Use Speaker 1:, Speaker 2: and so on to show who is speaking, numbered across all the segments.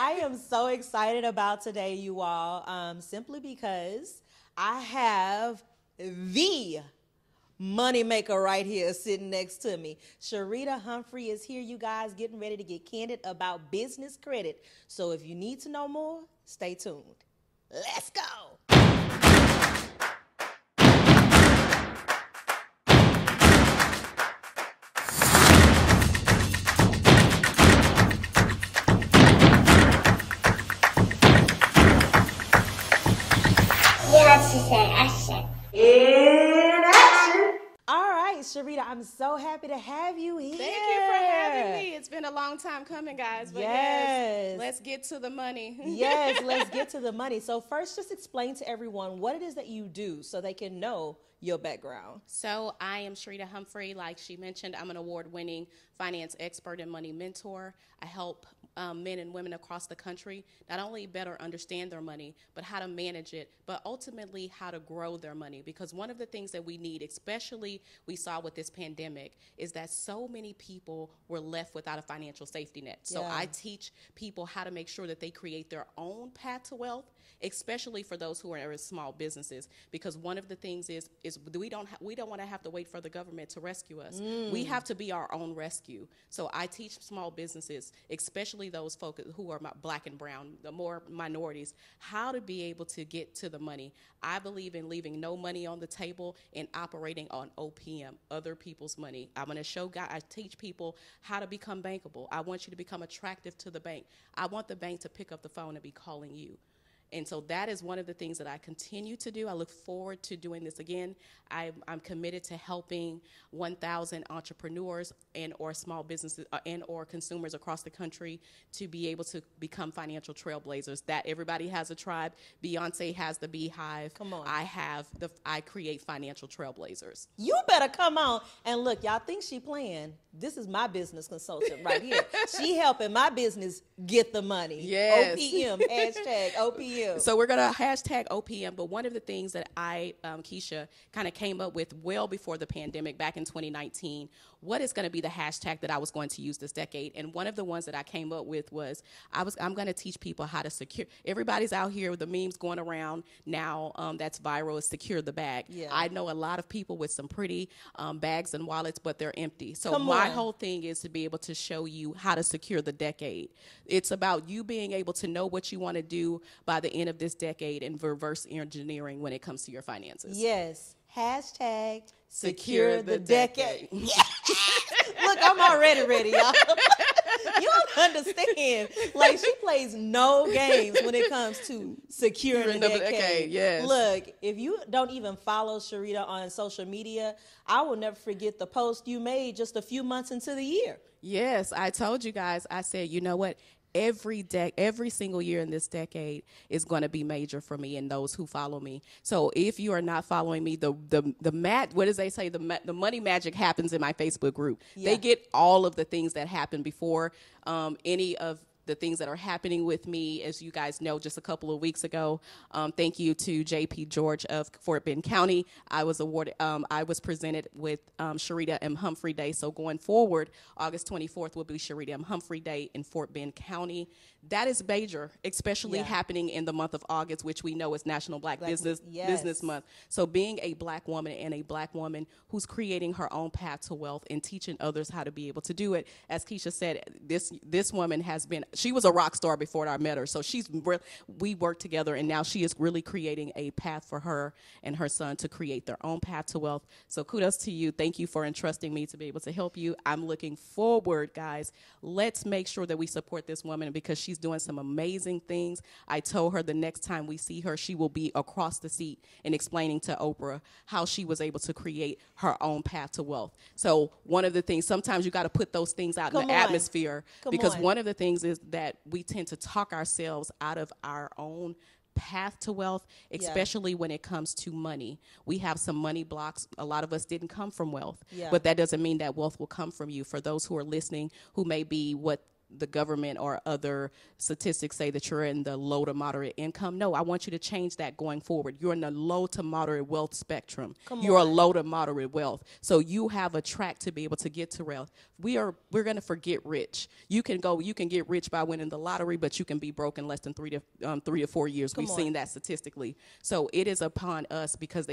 Speaker 1: I am so excited about today, you all, simply because I have the money maker right here sitting next to me. Sharita Humphrey is here, you guys, getting ready to get candid about business credit. So if you need to know more, stay tuned. Let's go. In action. All right, Sharita, I'm so happy to have you here.
Speaker 2: Thank you for having me. It's been a long time coming, guys. But yes, let's get to the money.
Speaker 1: Yes, let's get to the money. So first, just explain to everyone what it is that you do so they can know your background.
Speaker 2: So I am Sharita Humphrey. Like she mentioned, I'm an award-winning finance expert and money mentor. I help men and women across the country not only better understand their money, but how to manage it, but ultimately how to grow their money. Because one of the things that we need, especially we saw with this pandemic, is that so many people were left without a financial safety net. So I teach people how to make sure that they create their own path to wealth, especially for those who are in small businesses. Because one of the things is we don't want to have to wait for the government to rescue us. We have to be our own rescue. So I teach small businesses, especially those folks who are black and brown, the more minorities, how to be able to get to the money. I believe in leaving no money on the table and operating on OPM, other people's money. I'm going to show guys, I teach people how to become bankable. I want you to become attractive to the bank. I want the bank to pick up the phone and be calling you. And so that is one of the things that I continue to do. I look forward to doing this again. I'm committed to helping 1,000 entrepreneurs and or small businesses and or consumers across the country to be able to become financial trailblazers. That everybody has a tribe. Beyonce has the Beehive.
Speaker 1: Come on.
Speaker 2: I create financial trailblazers.
Speaker 1: You better come on. And look, y'all think she playing. This is my business consultant right here. She helping my business get the money.
Speaker 2: Yes.
Speaker 1: OPM, hashtag OPM.
Speaker 2: So we're going to hashtag OPM, but one of the things that I, Keisha, kind of came up with well before the pandemic back in 2019, what is going to be the hashtag that I was going to use this decade? And one of the ones that I came up with was I'm going to teach people how to secure. Everybody's out here with the memes going around now that's viral is secure the bag.
Speaker 1: Yeah.
Speaker 2: I know a lot of people with some pretty bags and wallets, but they're empty. So
Speaker 1: Come
Speaker 2: my
Speaker 1: on.
Speaker 2: whole thing is to be able to show you how to secure the decade. It's about you being able to know what you want to do by the end of this decade and reverse engineering when it comes to your finances.
Speaker 1: Yes. Hashtag
Speaker 2: Secure the decade.
Speaker 1: Look, I'm already ready, y'all. You don't understand. Like, she plays no games when it comes to securing the decade.
Speaker 2: Yes.
Speaker 1: Look, if you don't even follow Sharita on social media, I will never forget the post you made just a few months into the year.
Speaker 2: Yes, I told you guys, I said, you know what? Every single year in this decade is going to be major for me and those who follow me. So if you are not following me, what does they say? The money magic happens in my Facebook group.
Speaker 1: Yeah.
Speaker 2: They get all of the things that happened before any of the things that are happening with me, as you guys know, just a couple of weeks ago. Thank you to JP George of Fort Bend County. I was presented with Sharita M. Humphrey Day. So going forward, August 24th will be Sharita M. Humphrey Day in Fort Bend County. That is major, especially happening in the month of August, which we know is National Black Business Month. So being a black woman and a black woman who's creating her own path to wealth and teaching others how to be able to do it. As Keisha said, this woman has been, she was a rock star before I met her. So we worked together, and now she is really creating a path for her and her son to create their own path to wealth. So kudos to you. Thank you for entrusting me to be able to help you. I'm looking forward, guys. Let's make sure that we support this woman because she's doing some amazing things. I told her the next time we see her, she will be across the seat and explaining to Oprah how she was able to create her own path to wealth. So one of the things, sometimes you got to put those things out in the atmosphere because one of the things is that we tend to talk ourselves out of our own path to wealth, especially when it comes to money. We have some money blocks. A lot of us didn't come from wealth, but that doesn't mean that wealth will come from you. For those who are listening who may be what the government or other statistics say that you're in the low to moderate income. No, I want you to change that going forward. You're in the low to moderate wealth spectrum. You're a low to moderate wealth. So you have a track to be able to get to wealth. We're going to forget rich. You can get rich by winning the lottery, but you can be broke in less than 3 to 4 years. We've seen that statistically. So it is upon us because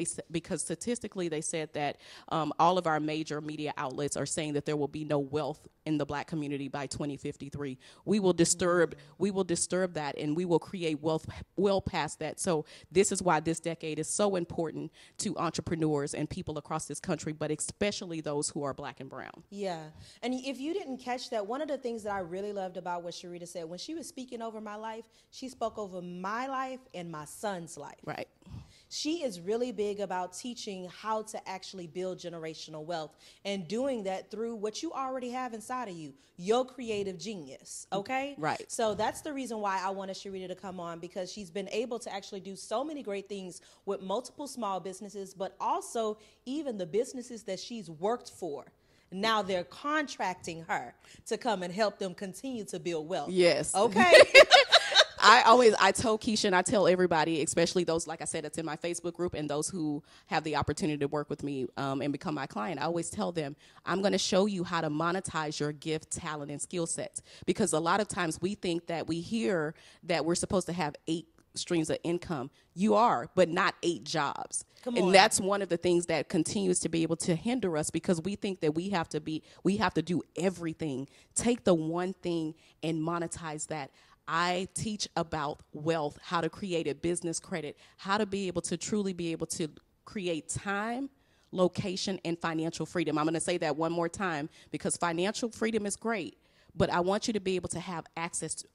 Speaker 2: statistically they said that all of our major media outlets are saying that there will be no wealth in the Black community by 2053. We will disturb that, and we will create wealth well past that. So this is why this decade is so important to entrepreneurs and people across this country, but especially those who are Black and brown.
Speaker 1: Yeah. And if you didn't catch that, one of the things that I really loved about what Sharita said, when she was speaking over my life, she spoke over my life and my son's life.
Speaker 2: Right.
Speaker 1: She is really big about teaching how to actually build generational wealth and doing that through what you already have inside of you, your creative genius, okay?
Speaker 2: Right.
Speaker 1: So that's the reason why I wanted Sharita to come on, because she's been able to actually do so many great things with multiple small businesses, but also even the businesses that she's worked for. Now they're contracting her to come and help them continue to build wealth.
Speaker 2: Yes.
Speaker 1: Okay.
Speaker 2: I told Keisha and I tell everybody, especially those, like I said, that's in my Facebook group and those who have the opportunity to work with me and become my client, I always tell them, I'm going to show you how to monetize your gift, talent, and skill sets. Because a lot of times we think that we hear that we're supposed to have 8 streams of income. You are, but not 8 jobs. And that's one of the things that continues to be able to hinder us, because we think that we have to do everything. Take the one thing and monetize that. I teach about wealth, how to create a business credit, how to be able to truly be able to create time, location, and financial freedom. I'm going to say that one more time, because financial freedom is great, but I want you to be able to have access to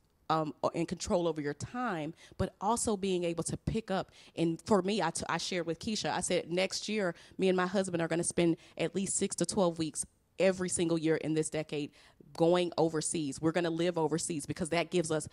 Speaker 2: and control over your time, but also being able to pick up. And for me, I shared with Keisha, I said next year, me and my husband are going to spend at least 6 to 12 weeks every single year in this decade going overseas. We're going to live overseas, because that gives us,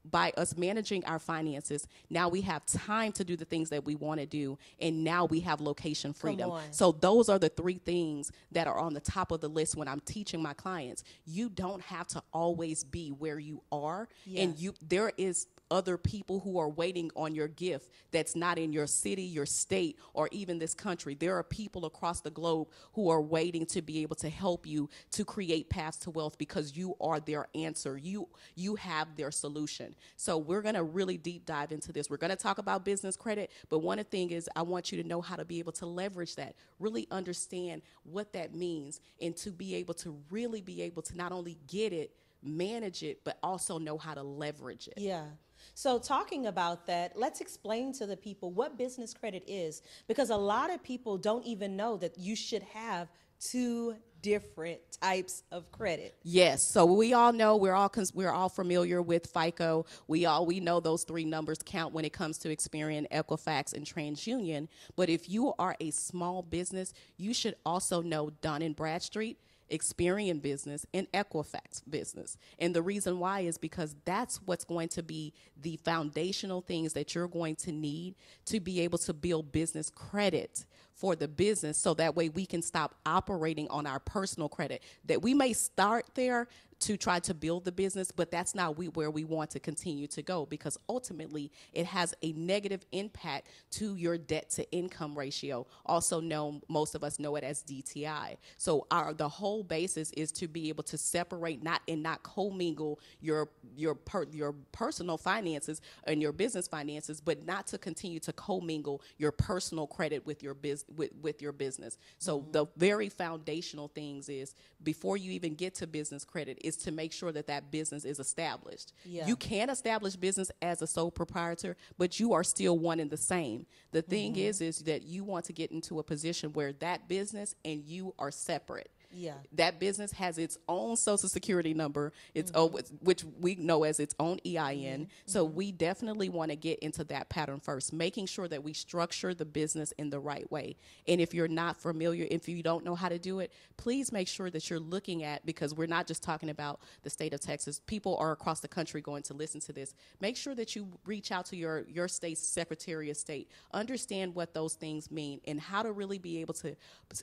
Speaker 2: by us managing our finances, now we have time to do the things that we want to do, and now we have location freedom. So those are the 3 things that are on the top of the list when I'm teaching my clients. You don't have to always be where you are, and there is other people who are waiting on your gift that's not in your city, your state, or even this country. There are people across the globe who are waiting to be able to help you to create paths to wealth, because you are their answer. You have their solution. So we're going to really deep dive into this. We're going to talk about business credit, but one thing is I want you to know how to be able to leverage that, really understand what that means, and to be able to really be able to not only get it, manage it, but also know how to leverage it.
Speaker 1: Yeah. So talking about that, let's explain to the people what business credit is, because a lot of people don't even know that you should have 2 different types of credit.
Speaker 2: Yes. So we all know, we're all familiar with FICO. We know those 3 numbers count when it comes to Experian, Equifax, and TransUnion. But if you are a small business, you should also know Dun & Bradstreet, Experian business, and Equifax business. And the reason why is because that's what's going to be the foundational things that you're going to need to be able to build business credit for the business, so that way we can stop operating on our personal credit. That we may start there to try to build the business, but that's not where we want to continue to go, because ultimately it has a negative impact to your debt to income ratio, also known, most of us know it as DTI. So the whole basis is to be able to separate, not commingle your personal finances and your business finances, but not to continue to commingle your personal credit with your business. So the very foundational things is, before you even get to business credit, is to make sure that business is established. Yeah. You can establish business as a sole proprietor, but you are still one and the same. The thing is that you want to get into a position where that business and you are separate. Yeah. That business has its own social security number, its own, which we know as its own EIN. So we definitely want to get into that pattern first, making sure that we structure the business in the right way. And if you're not familiar, if you don't know how to do it, please make sure that you're looking at, because we're not just talking about the state of Texas. People are across the country going to listen to this. Make sure that you reach out to your state's Secretary of State. Understand what those things mean and how to really be able to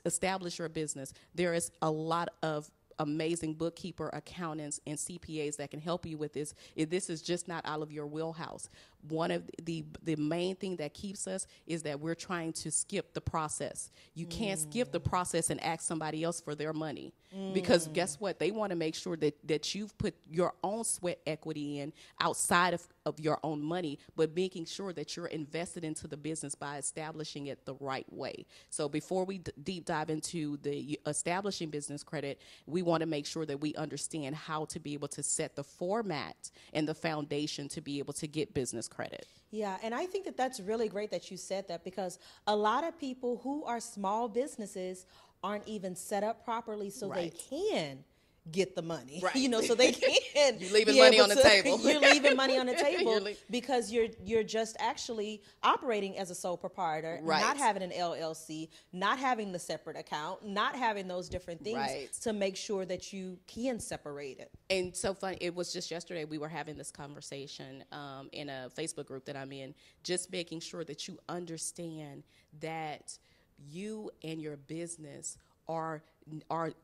Speaker 2: establish your business. There is a lot of amazing bookkeeper, accountants, and CPAs that can help you with this. If this is just not out of your wheelhouse, one of the main thing that keeps us is that we're trying to skip the process. You can't skip the process and ask somebody else for their money, because guess what? They want to make sure that you've put your own sweat equity in outside of your own money, but making sure that you're invested into the business by establishing it the right way. So before we deep dive into the establishing business credit, we want to make sure that we understand how to be able to set the format and the foundation to be able to get business credit.
Speaker 1: Yeah, and I think that that's really great that you said that, because a lot of people who are small businesses aren't even set up properly so
Speaker 2: Right.
Speaker 1: they can get the money.
Speaker 2: Right.
Speaker 1: You know, so they can.
Speaker 2: You're leaving
Speaker 1: be
Speaker 2: money
Speaker 1: able
Speaker 2: on the
Speaker 1: to-
Speaker 2: table.
Speaker 1: You're leaving money on the
Speaker 2: You're
Speaker 1: table
Speaker 2: le-
Speaker 1: because you're just actually operating as a sole proprietor,
Speaker 2: Right.
Speaker 1: not having an LLC, not having the separate account, not having those different things
Speaker 2: Right.
Speaker 1: to make sure that you can separate it.
Speaker 2: And so funny, it was just yesterday we were having this conversation in a Facebook group that I'm in, just making sure that you understand that you and your business are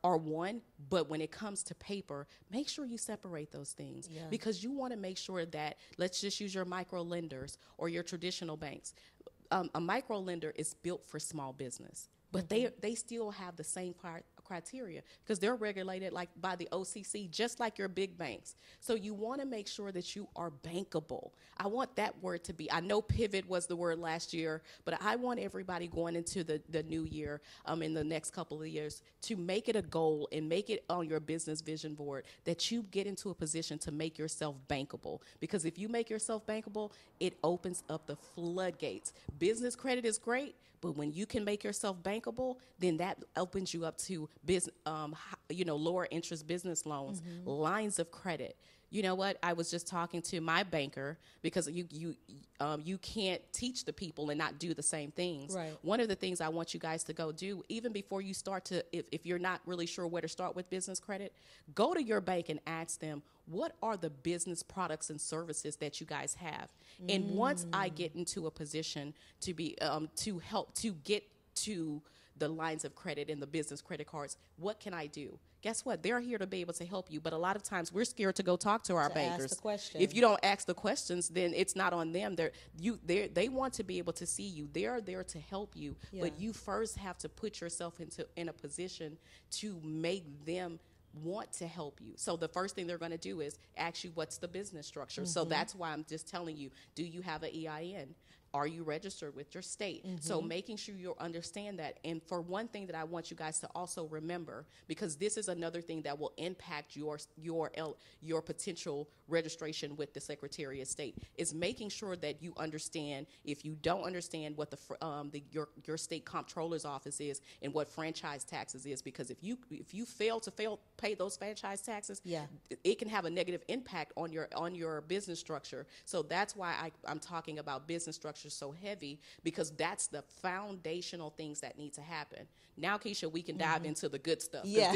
Speaker 2: one, but when it comes to paper, make sure you separate those things,
Speaker 1: Yeah.
Speaker 2: because you want to make sure that, let's just use your micro lenders or your traditional banks. A micro lender is built for small business, but they still have the same criteria, because they're regulated like by the OCC, just like your big banks. So you want to make sure that you are bankable. I want that word to be, I know pivot was the word last year, but I want everybody going into the new year, in the next couple of years, to make it a goal and make it on your business vision board that you get into a position to make yourself bankable. Because if you make yourself bankable, it opens up the floodgates. Business credit is great, but when you can make yourself bankable, then that opens you up to lower interest business loans, lines of credit. You know what? I was just talking to my banker, because you can't teach the people and not do the same things.
Speaker 1: Right.
Speaker 2: One of the things I want you guys to go do, even before you start to, if you're not really sure where to start with business credit, go to your bank and ask them, what are the business products and services that you guys have? And once I get into a position to be to help to get to the lines of credit and the business credit cards, what can I do? Guess what? They're here to be able to help you. But a lot of times we're scared to go talk to our
Speaker 1: To
Speaker 2: bankers.
Speaker 1: ask the question.
Speaker 2: If you don't ask the questions, then it's not on them. They want to be able to see you. They're there to help you.
Speaker 1: Yeah.
Speaker 2: But you first have to put yourself in a position to make them want to help you. So the first thing they're going to do is ask you, what's the business structure? So that's why I'm just telling you, do you have an EIN? Are you registered with your state? So making sure you understand that. And for one thing that I want you guys to also remember, because this is another thing that will impact your potential registration with the Secretary of State, is making sure that you understand, if you don't understand what your state comptroller's office is and what franchise taxes is, because if you fail to pay those franchise taxes,
Speaker 1: Yeah.
Speaker 2: it can have a negative impact on your business structure. So that's why I'm talking about business structure so heavy, because that's the foundational things that need to happen. Now, Keisha, we can dive into the good stuff. 'Cause
Speaker 1: Yeah.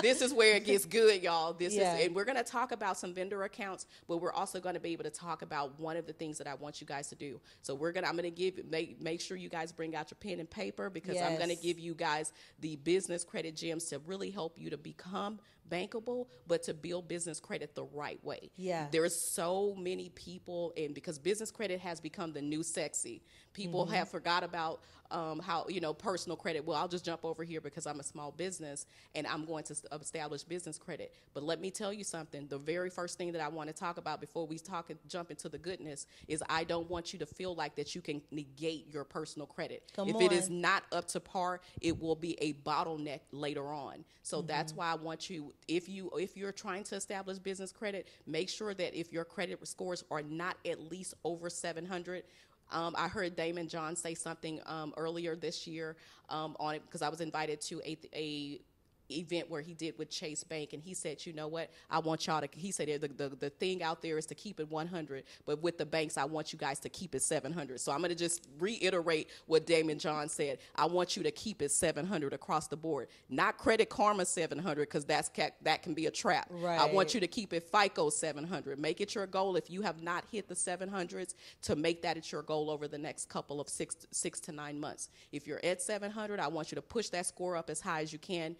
Speaker 2: This is where it gets good, y'all.
Speaker 1: Yeah.
Speaker 2: And we're going to talk about some vendor accounts, but we're also going to be able to talk about one of the things that I want you guys to do. So I'm going to make sure you guys bring out your pen and paper, because I'm going to
Speaker 1: Yes.
Speaker 2: give you guys the business credit gems to really help you to become bankable, but to build business credit the right way.
Speaker 1: Yeah.
Speaker 2: There's so many people, and because business credit has become the new sexy, people have forgot about how, personal credit. Well, I'll just jump over here because I'm a small business and I'm going to establish business credit. But let me tell you something. The very first thing that I want to talk about before we jump into the goodness is, I don't want you to feel like that you can negate your personal credit. If it is not up to par, it will be a bottleneck later on. So that's why I want you, if you're trying to establish business credit, make sure that if your credit scores are not at least over 700. I heard Damon John say something earlier this year on it, because I was invited to a event where he did with Chase Bank, and he said, you know what, I want y'all to, he said, the thing out there is to keep it 100, but with the banks, I want you guys to keep it 700. So I'm going to just reiterate what Damon John said. I want you to keep it 700 across the board, not Credit Karma 700, because that can be a trap.
Speaker 1: Right.
Speaker 2: I want you to keep it FICO 700. Make it your goal, if you have not hit the 700s, to make that your goal over the next couple of 6 to 9 months. If you're at 700, I want you to push that score up as high as you can.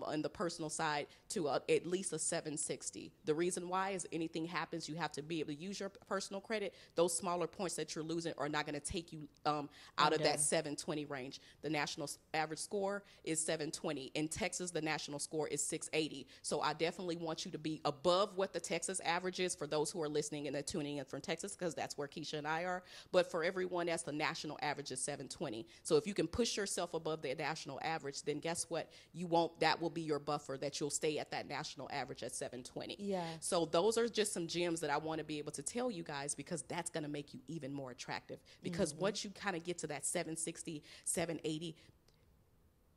Speaker 2: on the personal side to at least a 760. The reason why is anything happens, you have to be able to use your personal credit. Those smaller points that you're losing are not going to take you out of that 720 range. The national average score is 720. In Texas, the national score is 680. So I definitely want you to be above what the Texas average is for those who are listening and they're tuning in from Texas, because that's where Keisha and I are. But for everyone else, the national average is 720. So if you can push yourself above the national average, then guess what? That will be your buffer, that you'll stay at that national average at 720.
Speaker 1: Yeah.
Speaker 2: So those are just some gems that I want to be able to tell you guys, because that's going to make you even more attractive. Because once you kind of get to that 760, 780,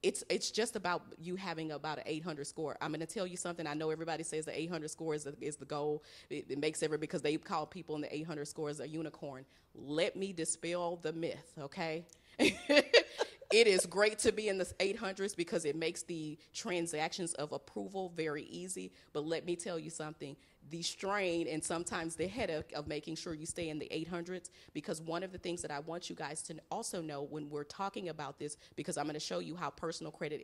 Speaker 2: it's just about you having about an 800 score. I'm going to tell you something. I know everybody says the 800 score is the goal. It makes because they call people in the 800 scores a unicorn. Let me dispel the myth, okay? It is great to be in the 800s because it makes the transactions of approval very easy. But let me tell you something. The strain and sometimes the headache of making sure you stay in the 800s, because one of the things that I want you guys to also know when we're talking about this, because I'm going to show you how personal credit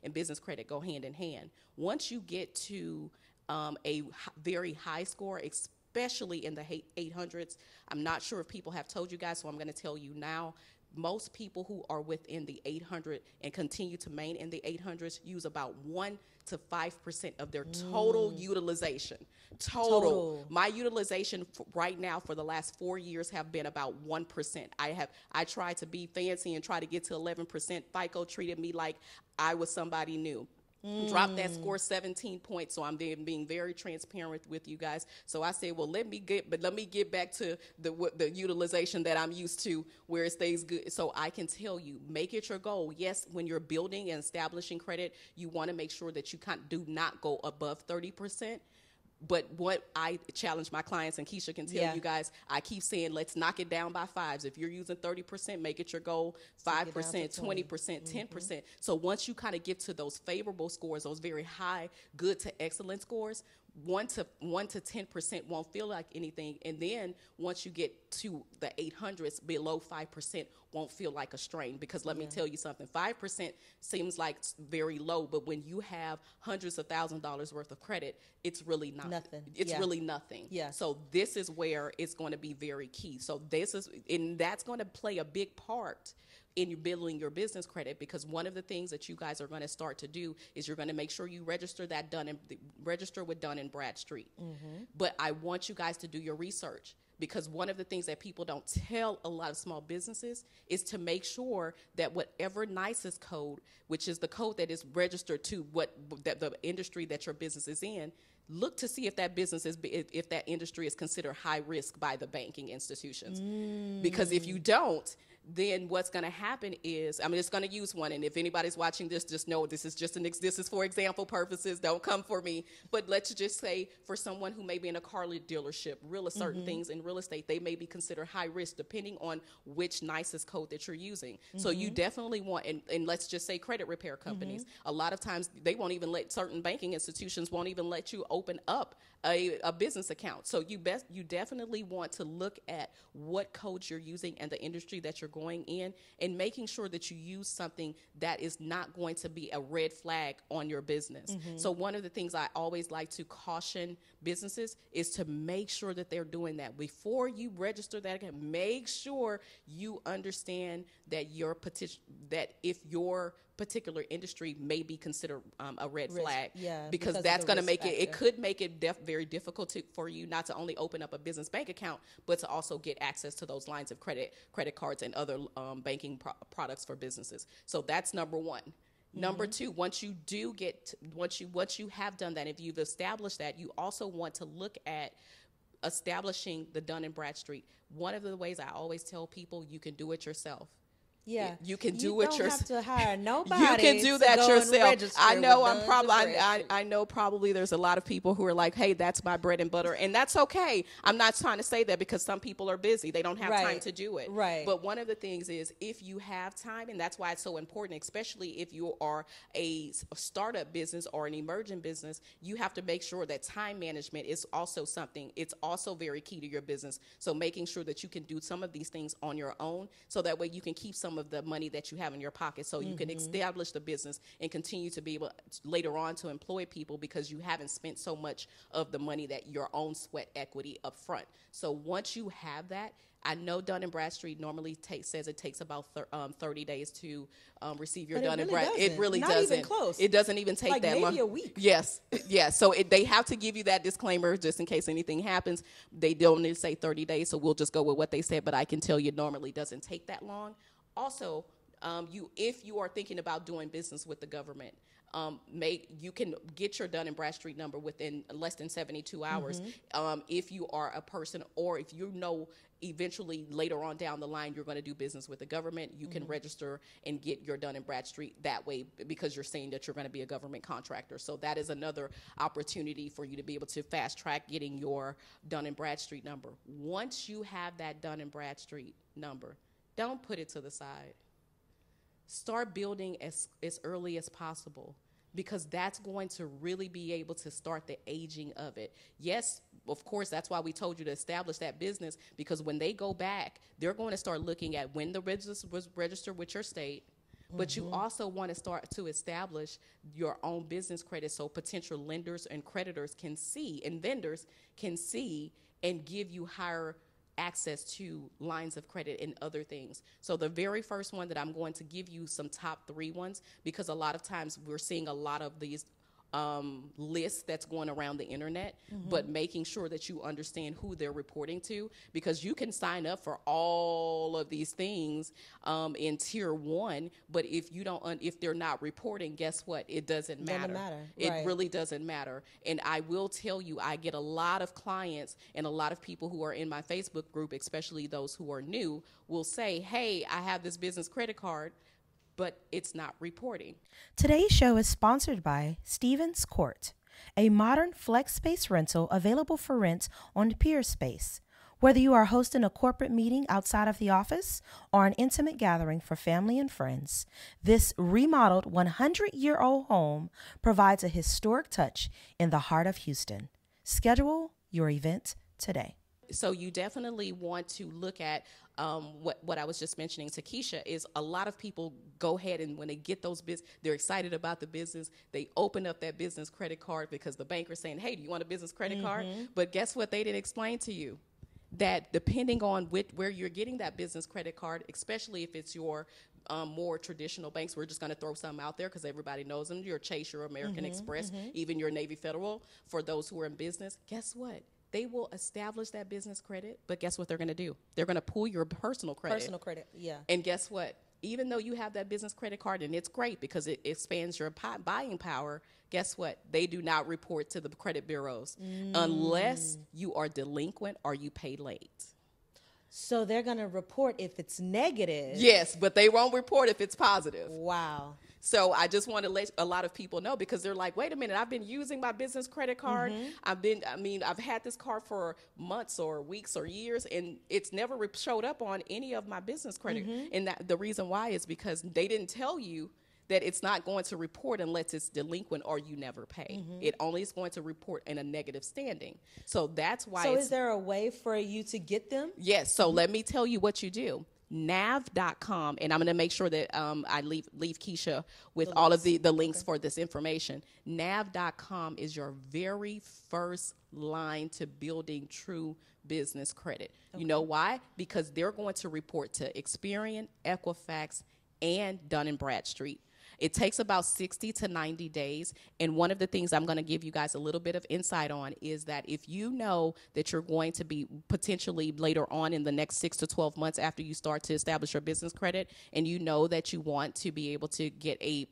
Speaker 2: and business credit go hand in hand. Once you get to a very high score, especially in the 800s, I'm not sure if people have told you guys, so I'm going to tell you now. Most people who are within the 800 and continue to remain in the 800s use about 1 to 5% of their total utilization. Total. My utilization right now for the last 4 years have been about 1%. I tried to be fancy and try to get to 11%. FICO treated me like I was somebody new. Dropped that score 17 points, so I'm being very transparent with you guys. So I said, well, let me get back to the utilization that I'm used to, where it stays good. So I can tell you, make it your goal. Yes, when you're building and establishing credit, you want to make sure that you do not go above 30%. But what I challenge my clients, and Keisha can tell you guys, I keep saying, let's knock it down by 5s. If you're using 30%, make it your goal, 5%, 20%, 10%. So once you kind of get to those favorable scores, those very high, good to excellent scores, 1 to 10% won't feel like anything. And then once you get to the 800s, below 5% won't feel like a strain. Because let me tell you something, 5% seems like very low, but when you have hundreds of $1,000s worth of credit, it's really not nothing. It's really nothing.
Speaker 1: Yeah.
Speaker 2: So this is where it's going to be very key. So that's going to play a big part in you building your business credit, because one of the things that you guys are going to start to do is you're going to make sure you register with Dun & Bradstreet. But I want you guys to do your research, because one of the things that people don't tell a lot of small businesses is to make sure that whatever NYSES code, which is the code that is registered to the industry that your business is in, look to see if that if that industry is considered high risk by the banking institutions. Because if you don't, then what's going to happen is, I'm just going to use one, and if anybody's watching this, just know this is for example purposes. Don't come for me. But let's just say for someone who may be in a car dealership, certain things in real estate, they may be considered high risk depending on which NYSES code that you're using. So you definitely want, and let's just say credit repair companies, a lot of times they won't even certain banking institutions won't even let you open up a business account. So you definitely want to look at what codes you're using and the industry that you're going in, and making sure that you use something that is not going to be a red flag on your business. So one of the things I always like to caution businesses is to make sure that they're doing that. Before you register that account, make sure you understand that if your particular industry may be considered a red flag, because that's going to make it could make it very difficult for you not to only open up a business bank account, but to also get access to those lines of credit cards and other banking products for businesses. So that's number one. Number two, once you have done that, if you've established that, you also want to look at establishing the Dun & Bradstreet. One of the ways I always tell people, you can do it yourself.
Speaker 1: Yeah,
Speaker 2: you can do it yourself. You don't
Speaker 1: have to hire nobody.
Speaker 2: You can do that yourself. I know. I know. Probably there's a lot of people who are like, "Hey, that's my bread and butter," and that's okay. I'm not trying to say that, because some people are busy; they don't have time to do it.
Speaker 1: Right.
Speaker 2: But one of the things is, if you have time, and that's why it's so important, especially if you are a startup business or an emerging business, you have to make sure that time management is also something. It's also very key to your business. So making sure that you can do some of these things on your own, so that way you can keep some some of the money that you have in your pocket, so you can establish the business and continue to be able later on to employ people, because you haven't spent so much of the money that your own sweat equity up front. So once you have that, I know Dun & Bradstreet normally says it takes about 30 days to receive your Dun & Bradstreet. It really doesn't.
Speaker 1: Not even close.
Speaker 2: It doesn't even take
Speaker 1: like
Speaker 2: that long.
Speaker 1: Maybe a week.
Speaker 2: Yes. So they have to give you that disclaimer just in case anything happens. They don't need to say 30 days, so we'll just go with what they said. But I can tell you it normally doesn't take that long. Also, if you are thinking about doing business with the government, you can get your Dun & Bradstreet number within less than 72 hours. If you are a person, or if you know eventually later on down the line you're going to do business with the government, you can register and get your Dun & Bradstreet that way, because you're saying that you're going to be a government contractor. So that is another opportunity for you to be able to fast track getting your Dun & Bradstreet number. Once you have that Dun & Bradstreet number, don't put it to the side. Start building as early as possible, because that's going to really be able to start the aging of it. Yes, of course, that's why we told you to establish that business, because when they go back, they're going to start looking at when the business was registered with your state, but you also want to start to establish your own business credit, so potential lenders and creditors can see, and vendors can see, and give you higher access to lines of credit and other things. So the very first one that I'm going to give you some top 3 ones, because a lot of times we're seeing a lot of these lists that's going around the internet, but making sure that you understand who they're reporting to, because you can sign up for all of these things in tier 1, but if you don't, if they're not reporting, guess what? It doesn't matter. It really doesn't matter. And I will tell you, I get a lot of clients and a lot of people who are in my Facebook group, especially those who are new, will say, hey, I have this business credit card, but it's not reporting.
Speaker 3: Today's show is sponsored by Stevens Court, a modern flex space rental available for rent on Peerspace. Whether you are hosting a corporate meeting outside of the office or an intimate gathering for family and friends, this remodeled 100-year-old home provides a historic touch in the heart of Houston. Schedule your event today.
Speaker 2: So you definitely want to look at what I was just mentioning to Keisha, is a lot of people go ahead and when they get those they're excited about the business. They open up that business credit card because the banker's saying, hey, do you want a business credit card? But guess what? They didn't explain to you that depending on where you're getting that business credit card, especially if it's your more traditional banks, we're just going to throw some out there because everybody knows them, your Chase, your American Express, even your Navy Federal, for those who are in business, guess what? They will establish that business credit, but guess what they're going to do? They're going to pull your personal credit.
Speaker 1: Personal credit, yeah.
Speaker 2: And guess what? Even though you have that business credit card, and it's great because it expands your buying power, guess what? They do not report to the credit bureaus unless you are delinquent or you pay late.
Speaker 1: So they're going to report if it's negative.
Speaker 2: Yes, but they won't report if it's positive.
Speaker 1: Wow.
Speaker 2: So I just want to let a lot of people know, because they're like, wait a minute, I've been using my business credit card. I've had this card for months or weeks or years, and it's never showed up on any of my business credit. And the reason why is because they didn't tell you that it's not going to report unless it's delinquent or you never pay. It only is going to report in a negative standing. So that's why.
Speaker 1: So is there a way for you to get them?
Speaker 2: Yes. So let me tell you what you do. Nav.com, and I'm going to make sure that I leave Keisha with all of the links for this information. Nav.com is your very first line to building true business credit. You know why? Because they're going to report to Experian, Equifax, and Dun & Bradstreet. It takes about 60 to 90 days. And one of the things I'm going to give you guys a little bit of insight on is that if you know that you're going to be potentially later on in the next 6 to 12 months after you start to establish your business credit, and you know that you want to be able to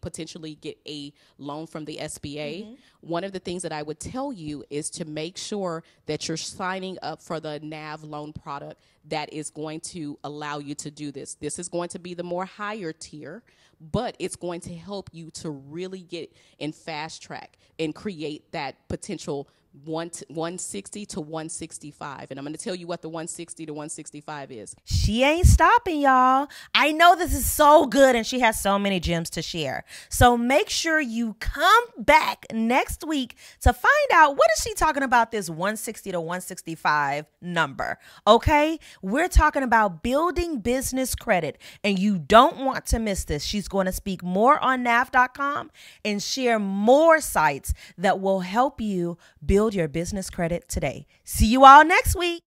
Speaker 2: potentially get a loan from the SBA, one of the things that I would tell you is to make sure that you're signing up for the NAV loan product that is going to allow you to do this. This is going to be the more higher tier, but it's going to help you to really get in fast track and create that potential 160 to 165. And I'm going to tell you what the 160 to 165 is.
Speaker 3: She ain't stopping, y'all. I know this is so good and she has so many gems to share. So make sure you come back next week to find out what is she talking about this 160 to 165 number. Okay? We're talking about building business credit and you don't want to miss this. She's going to speak more on NAF.com and share more sites that will help you build your business credit today. See you all next week.